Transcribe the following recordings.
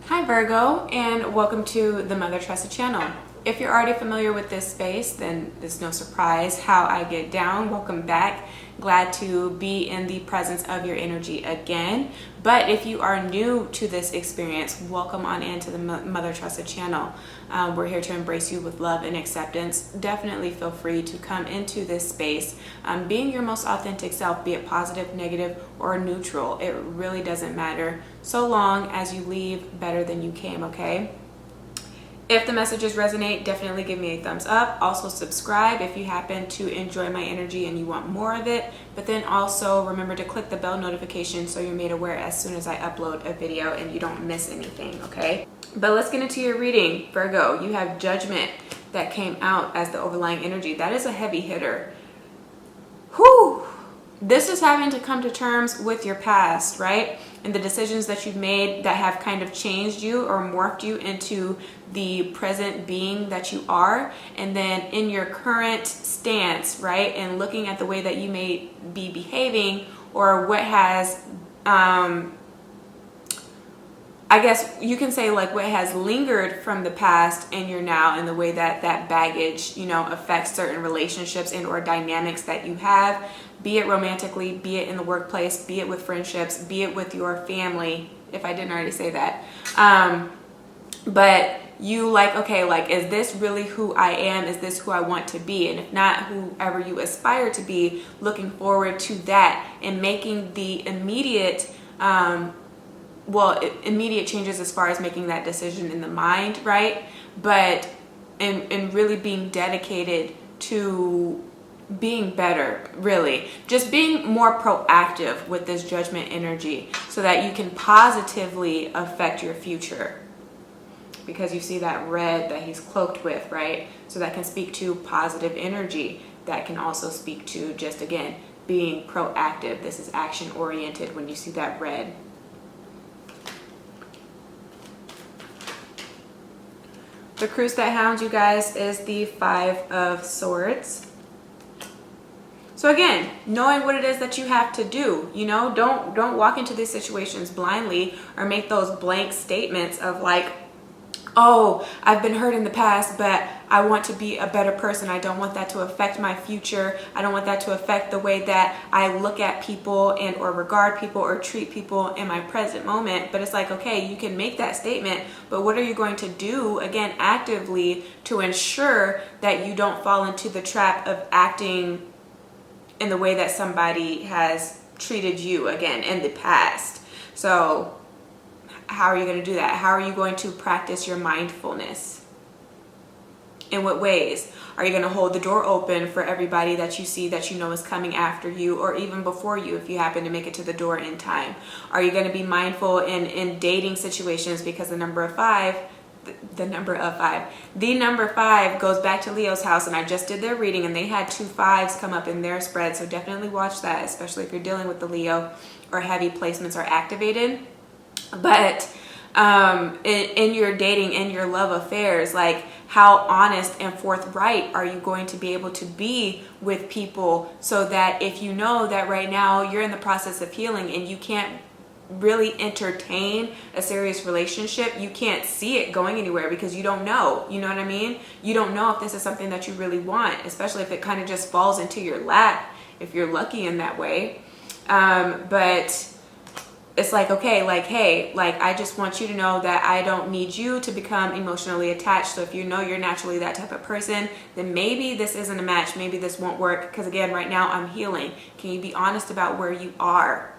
Hi Virgo, and welcome to the Mother Tressa channel. If you're already familiar with this space, then it's no surprise how I get down. Welcome back. Glad to be in the presence of your energy again. But if you are new to this experience, welcome on into the Mother Tressa channel. We're here to embrace you with love and acceptance. Definitely feel free to come into this space being your most authentic self, be it positive, negative, or neutral. It really doesn't matter so long as you leave better than you came, okay? If the messages resonate, definitely give me a thumbs up. Also subscribe if you happen to enjoy my energy and you want more of it. But then also remember to click the bell notification so you're made aware as soon as I upload a video and you don't miss anything, okay? But let's get into your reading. Virgo, you have Judgment that came out as the overlying energy. That is a heavy hitter. Whew! This is having to come to terms with your past, right? And the decisions that you've made that have kind of changed you or morphed you into the present being that you are. And then in your current stance, right? And looking at the way that you may be behaving or what has, I guess you can say like what has lingered from the past in your now and the way that that baggage, affects certain relationships and or dynamics that you have, be it romantically, be it in the workplace, be it with friendships, be it with your family, if I didn't already say that. But you is this really who I am? Is this who I want to be? And if not, whoever you aspire to be, looking forward to that and making the immediate changes as far as making that decision in the mind, right? But and really being dedicated to being better, really. Just being more proactive with this Judgment energy so that you can positively affect your future. Because you see that red that he's cloaked with, right? So that can speak to positive energy. That can also speak to just, again, being proactive. This is action oriented when you see that red. The cruise that hounds you guys is the Five of Swords. So again, knowing what it is that you have to do, don't walk into these situations blindly or make those blank statements of like, oh, I've been hurt in the past, but I want to be a better person. I don't want that to affect my future. I don't want that to affect the way that I look at people and or regard people or treat people in my present moment. But it's like, okay, you can make that statement, but what are you going to do, again, actively to ensure that you don't fall into the trap of acting in the way that somebody has treated you, again, in the past? So how are you going to do that? How are you going to practice your mindfulness? In what ways? Are you going to hold the door open for everybody that you see that you know is coming after you or even before you if you happen to make it to the door in time? Are you going to be mindful in dating situations because the number five goes back to Leo's house, and I just did their reading and they had 2 5s come up in their spread. So definitely watch that, especially if you're dealing with the Leo or heavy placements are activated. But in your dating, in your love affairs, like how honest and forthright are you going to be able to be with people so that if you know that right now you're in the process of healing and you can't really entertain a serious relationship, you can't see it going anywhere because you don't know, you know what I mean? You don't know if this is something that you really want, especially if it kind of just falls into your lap, if you're lucky in that way. But it's like, okay, like, hey, like, I just want you to know that I don't need you to become emotionally attached. So if you know you're naturally that type of person, then maybe this isn't a match. Maybe this won't work because, again, right now I'm healing. Can you be honest about where you are?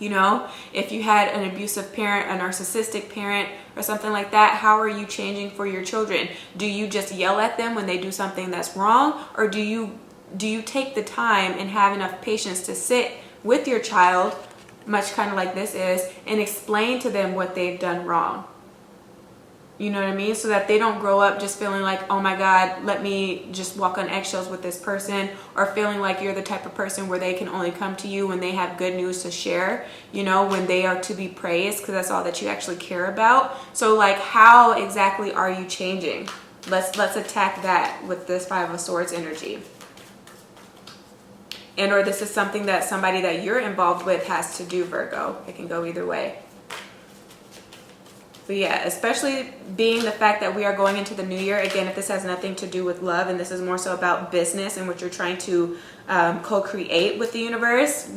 If you had an abusive parent, a narcissistic parent, or something like that, how are you changing for your children? Do you just yell at them when they do something that's wrong? Or do you take the time and have enough patience to sit with your child, much kind of like this is, and explain to them what they've done wrong? You know what I mean? So that they don't grow up just feeling like, oh my God, let me just walk on eggshells with this person, or feeling like you're the type of person where they can only come to you when they have good news to share, when they are to be praised, because that's all that you actually care about. So like, how exactly are you changing? Let's attack that with this Five of Swords energy. And or this is something that somebody that you're involved with has to do, Virgo. It can go either way. But yeah, especially being the fact that we are going into the new year. Again, if this has nothing to do with love and this is more so about business and what you're trying to co-create with the universe,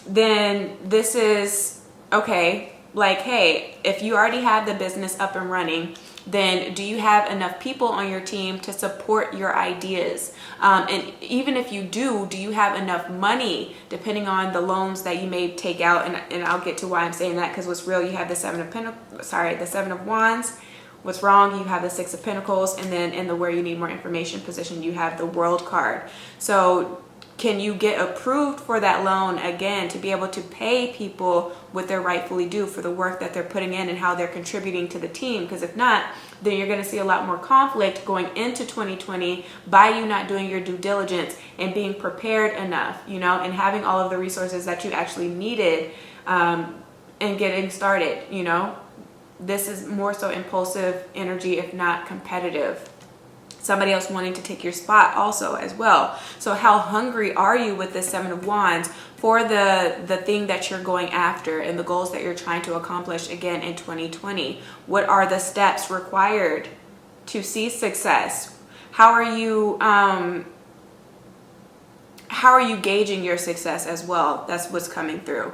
then this is okay. Like, hey, if you already have the business up and running, then do you have enough people on your team to support your ideas? And even if you do you have enough money, depending on the loans that you may take out? And I'll get to why I'm saying that, because what's real, you have the the Seven of Wands. What's wrong, you have the Six of Pentacles, and then in the where you need more information position, you have the World card. So can you get approved for that loan, again, to be able to pay people what they're rightfully due for the work that they're putting in and how they're contributing to the team? Because if not, then you're going to see a lot more conflict going into 2020 by you not doing your due diligence and being prepared enough, you know, and having all of the resources that you actually needed and getting started, you know. This is more so impulsive energy, if not competitive. Somebody else wanting to take your spot also as well. So how hungry are you with this Seven of Wands for the thing that you're going after and the goals that you're trying to accomplish again in 2020? What are the steps required to see success? How are you gauging your success as well? That's what's coming through.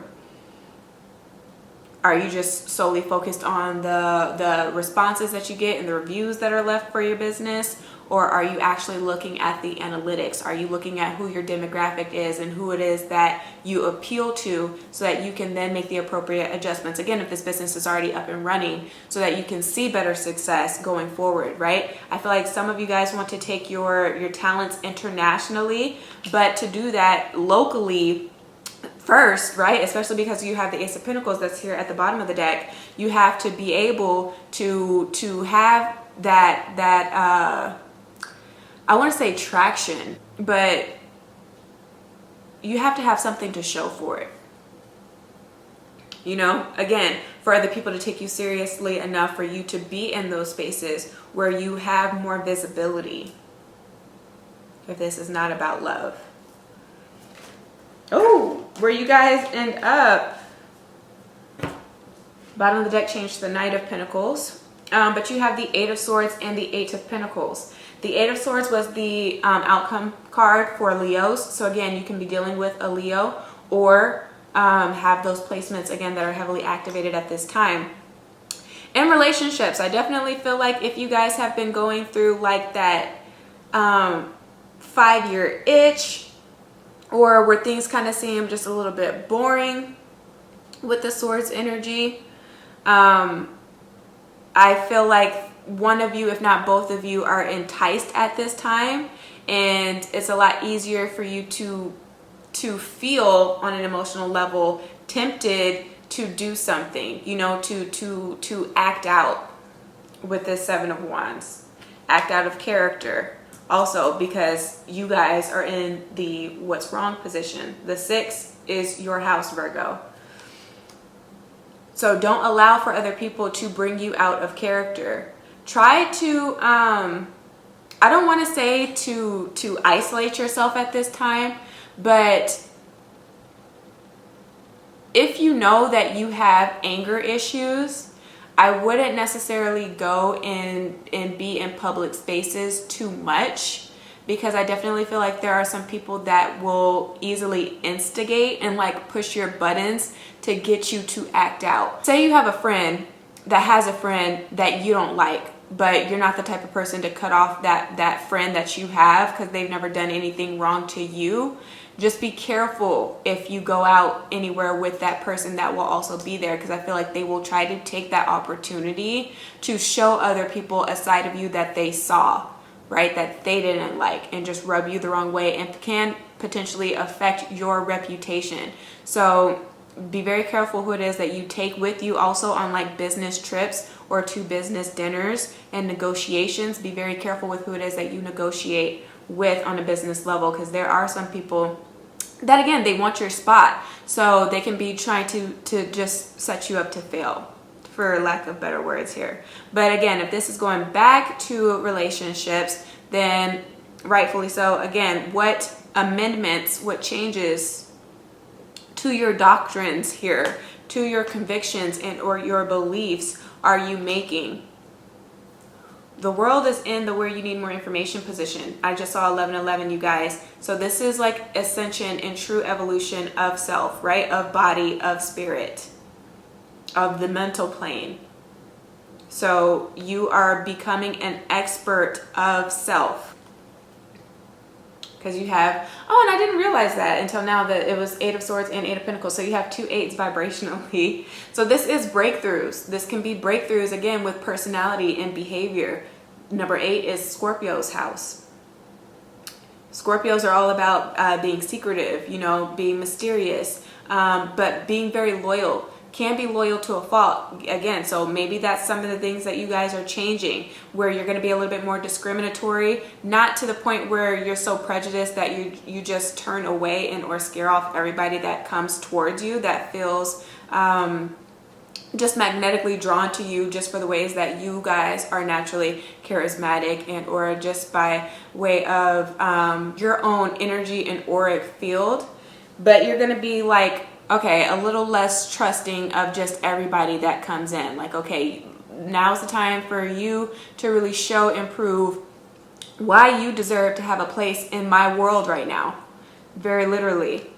Are you just solely focused on the responses that you get and the reviews that are left for your business? Or are you actually looking at the analytics? Are you looking at who your demographic is and who it is that you appeal to, so that you can then make the appropriate adjustments? Again, if this business is already up and running, so that you can see better success going forward, right? I feel like some of you guys want to take your talents internationally, but to do that locally first, right? Especially because you have the Ace of Pentacles that's here at the bottom of the deck. You have to be able to have that I want to say traction, but you have to have something to show for it. You know, again, for other people to take you seriously enough for you to be in those spaces where you have more visibility. If this is not about love. Oh, where you guys end up. Bottom of the deck changed to the Knight of Pentacles. But you have the Eight of Swords and the Eight of Pentacles. The Eight of Swords was the outcome card for Leos. So again, you can be dealing with a Leo or have those placements, again, that are heavily activated at this time. In relationships, I definitely feel like if you guys have been going through like that 5-year itch, or where things kind of seem just a little bit boring with the Swords energy, I feel like one of you, if not both of you, are enticed at this time, and it's a lot easier for you to feel on an emotional level tempted to do something, you know, to act out with this Seven of Wands, act out of character. Also, because you guys are in the what's wrong position. The 6 is your house, Virgo. So don't allow for other people to bring you out of character. Try to, I don't want to say to isolate yourself at this time, but if you know that you have anger issues, I wouldn't necessarily go and be in public spaces too much, because I definitely feel like there are some people that will easily instigate and like push your buttons to get you to act out. Say you have a friend that has a friend that you don't like, but you're not the type of person to cut off that friend that you have because they've never done anything wrong to you. Just be careful if you go out anywhere with that person that will also be there, because I feel like they will try to take that opportunity to show other people a side of you that they saw, right, that they didn't like, and just rub you the wrong way and can potentially affect your reputation. So be very careful who it is that you take with you also on like business trips or to business dinners and negotiations. Be very careful with who it is that you negotiate with on a business level, because there are some people that, again, they want your spot, so they can be trying to just set you up to fail, for lack of better words here. But again, if this is going back to relationships, then rightfully so. Again, what amendments, what changes to your doctrines here to your convictions and or your beliefs are you making? The world is in the where you need more information position. I just saw 11:11, you guys. So this is like ascension and true evolution of self, right? Of body, of spirit, of the mental plane. So you are becoming an expert of self. Because you have, oh, and I didn't realize that until now that it was 8 of Swords and 8 of Pentacles. So you have 2 8s vibrationally. So this is breakthroughs. This can be breakthroughs, again, with personality and behavior. Number 8 is Scorpio's house. Scorpios are all about being secretive, you know, being mysterious, but being very loyal. Can be loyal to a fault, again. So maybe that's some of the things that you guys are changing, where you're going to be a little bit more discriminatory, not to the point where you're so prejudiced that you just turn away and or scare off everybody that comes towards you, that feels just magnetically drawn to you just for the ways that you guys are naturally charismatic and or just by way of your own energy and auric field. But you're going to be like, okay, a little less trusting of just everybody that comes in. Like, okay, now's the time for you to really show and prove why you deserve to have a place in my world right now. Very literally.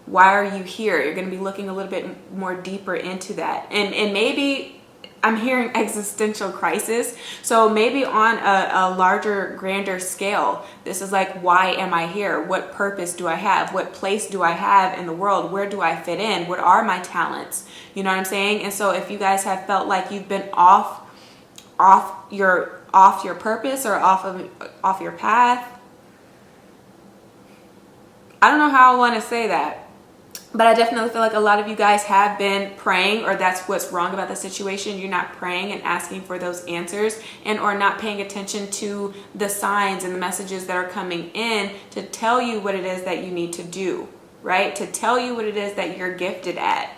Why are you here? You're going to be looking a little bit more deeper into that. And maybe I'm hearing existential crisis. So maybe on a larger, grander scale, this is like, why am I here? What purpose do I have? What place do I have in the world? Where do I fit in? What are my talents? You know what I'm saying? And so if you guys have felt like you've been off your purpose or off your path, I don't know how I want to say that. But I definitely feel like a lot of you guys have been praying, or that's what's wrong about the situation. You're not praying and asking for those answers, and or not paying attention to the signs and the messages that are coming in to tell you what it is that you need to do, right? To tell you what it is that you're gifted at.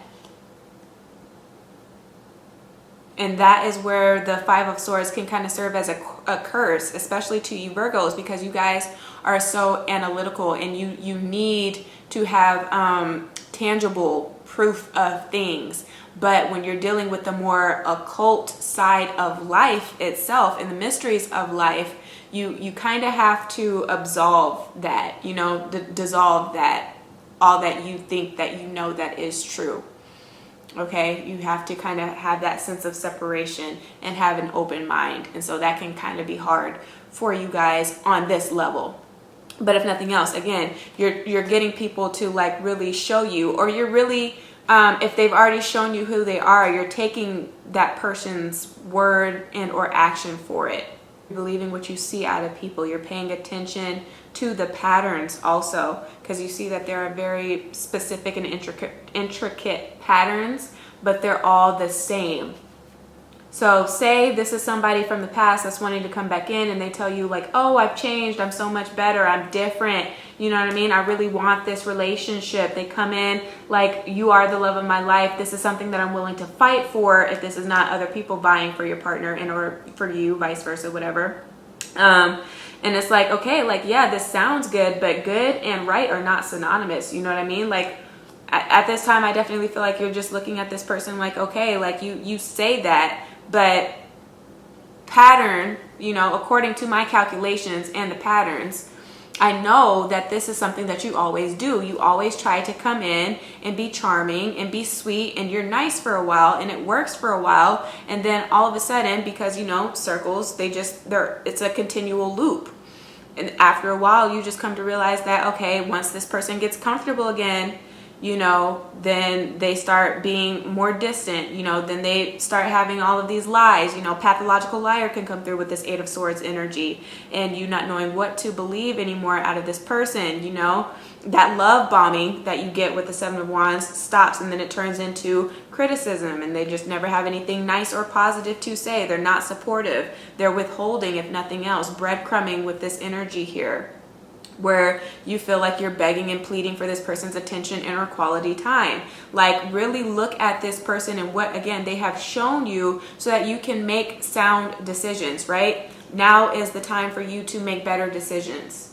And that is where the 5 of Swords can kind of serve as a curse, especially to you Virgos, because you guys are so analytical and you need to have tangible proof of things. But when you're dealing with the more occult side of life itself and the mysteries of life, you kind of have to absolve that, you know, dissolve that, all that you think that you know that is true. Okay, you have to kind of have that sense of separation and have an open mind. And so that can kind of be hard for you guys on this level. But if nothing else, again, you're getting people to like really show you, or you're really, if they've already shown you who they are, you're taking that person's word and or action for it. You're believing what you see out of people. You're paying attention to the patterns also, because you see that there are very specific and intricate patterns, but they're all the same. So say this is somebody from the past that's wanting to come back in and they tell you like, oh, I've changed, I'm so much better, I'm different, you know what I mean? I really want this relationship. They come in like, you are the love of my life. This is something that I'm willing to fight for if this is not other people vying for your partner and or for you, vice versa, whatever. And it's like, okay, like, yeah, this sounds good, but good and right are not synonymous. You know what I mean? Like at this time, I definitely feel like you're just looking at this person like, okay, like you say that, but pattern, you know, according to my calculations and the patterns, I know that this is something that you always do. You always try to come in and be charming and be sweet, and you're nice for a while and it works for a while. And then all of a sudden, because, you know, circles, it's a continual loop. And after a while, you just come to realize that, okay, once this person gets comfortable again, you know, then they start being more distant, you know, then they start having all of these lies, you know, pathological liar can come through with this 8 of Swords energy, and you not knowing what to believe anymore out of this person, you know, that love bombing that you get with the 7 of Wands stops, and then it turns into criticism, and they just never have anything nice or positive to say. They're not supportive. They're withholding, if nothing else, breadcrumbing with this energy here, where you feel like you're begging and pleading for this person's attention and or quality time. Like really look at this person and what, again, they have shown you so that you can make sound decisions, right? Now is the time for you to make better decisions.